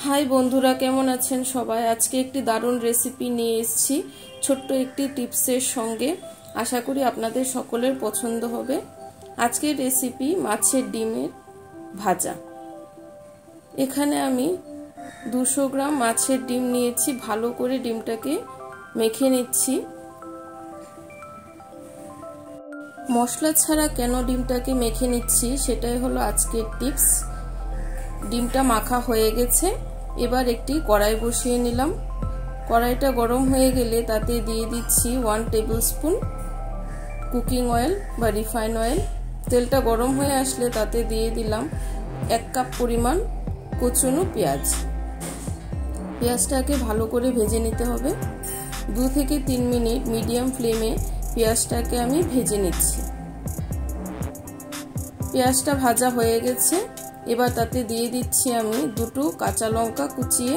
High বন্ধুরা, কেমন আছেন সবাই? আজকে একটি দারুণ রেসিপি নিয়ে এসেছি ছোট্ট একটি টিপসের সঙ্গে। আশা করি আপনাদের সকলের পছন্দ হবে। আজকের রেসিপি মাছের ডিমের ভাজা। এখানে আমি 200 গ্রাম মাছের ডিম নিয়েছি। ভালো করে ডিমটাকে মেখে নিচ্ছি। মশলা ছাড়া কেন ডিমটাকে মেখে নিচ্ছি সেটাই হলো আজকের টিপস। ডিমটা মাখা হয়ে গেছে। এবার একটি কড়াই বসিয়ে নিলাম। কড়াইটা গরম হয়ে গেলে তাতে দিয়ে দিচ্ছি 1 টেবিল স্পুন কুকিং অয়েল বা রিফাইন অয়েল। তেলটা গরম হয়ে আসলে তাতে দিয়ে দিলাম 1 কাপ পরিমাণ কুচনো পেঁয়াজ। পেঁয়াজটাকে ভালো করে ভেজে নিতে হবে। 2 থেকে 3 মিনিট মিডিয়াম ফ্লেমে পেঁয়াজটাকে আমি ভেজে নিচ্ছি। পেঁয়াজটা ভাজা হয়ে গেছে। এবার তাতে দিয়ে দিচ্ছি আমি 2টো কাঁচা লঙ্কা কুচিয়ে।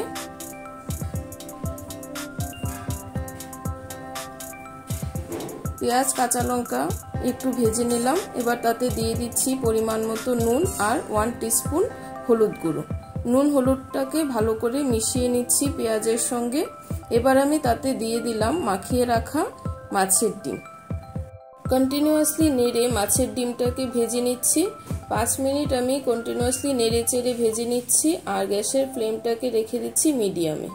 পেঁয়াজ কাঁচা লঙ্কা একটু ভেজে নিলাম। এবার তাতে দিয়ে দিচ্ছি পরিমাণ মতো নুন আর 1 টিস্পুন হলুদ গুঁড়ো। নুন হলুদটাকে ভালো করে মিশিয়ে নিচ্ছি পেঁয়াজের সঙ্গে। এবার আমি তাতে দিয়ে দিলাম মাখিয়ে রাখা মাছের ডিম। কন্টিনিউয়াসলি নেড়ে মাছের ডিমটাকে ভেজে নিচ্ছি। 5 মিনিট আমি কন্টিনিউয়াসলি নেড়ে চেড়ে ভেজে নিচ্ছি আর গ্যাসের ফ্লেমটাকে রেখে দিচ্ছি মিডিয়ামে।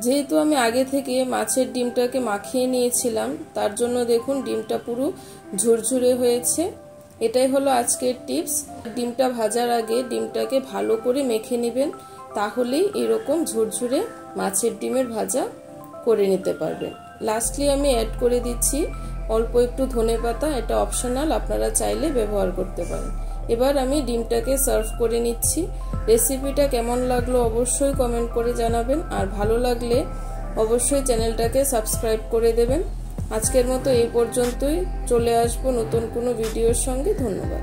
যেহেতু আমি আগে থেকে মাছের ডিমটাকে মাখিয়ে নিয়েছিলাম, তার জন্য দেখুন ডিমটা পুরো ঝুরঝুরে হয়েছে। এটাই হলো আজকের টিপস। ডিমটা ভাজার আগে ডিমটাকে ভালো করে মেখে নেবেন, তাহলেই এরকম ঝুরঝুরে মাছের ডিমের ভাজা করে নিতে পারবেন। লাস্টলি আমি অ্যাড করে দিচ্ছি অল্প একটু ধনেপাতা। এটা অপশনাল, আপনারা চাইলে ব্যবহার করতে পারেন। এবার আমি ডিমটাকে সার্ভ করে নিচ্ছি। রেসিপিটা কেমন লাগলো অবশ্যই কমেন্ট করে জানাবেন, আর ভালো লাগলে অবশ্যই চ্যানেলটাকে সাবস্ক্রাইব করে দেবেন। আজকের মতো এই পর্যন্তই। চলে আসবো নতুন কোনো ভিডিওর সঙ্গে। ধন্যবাদ।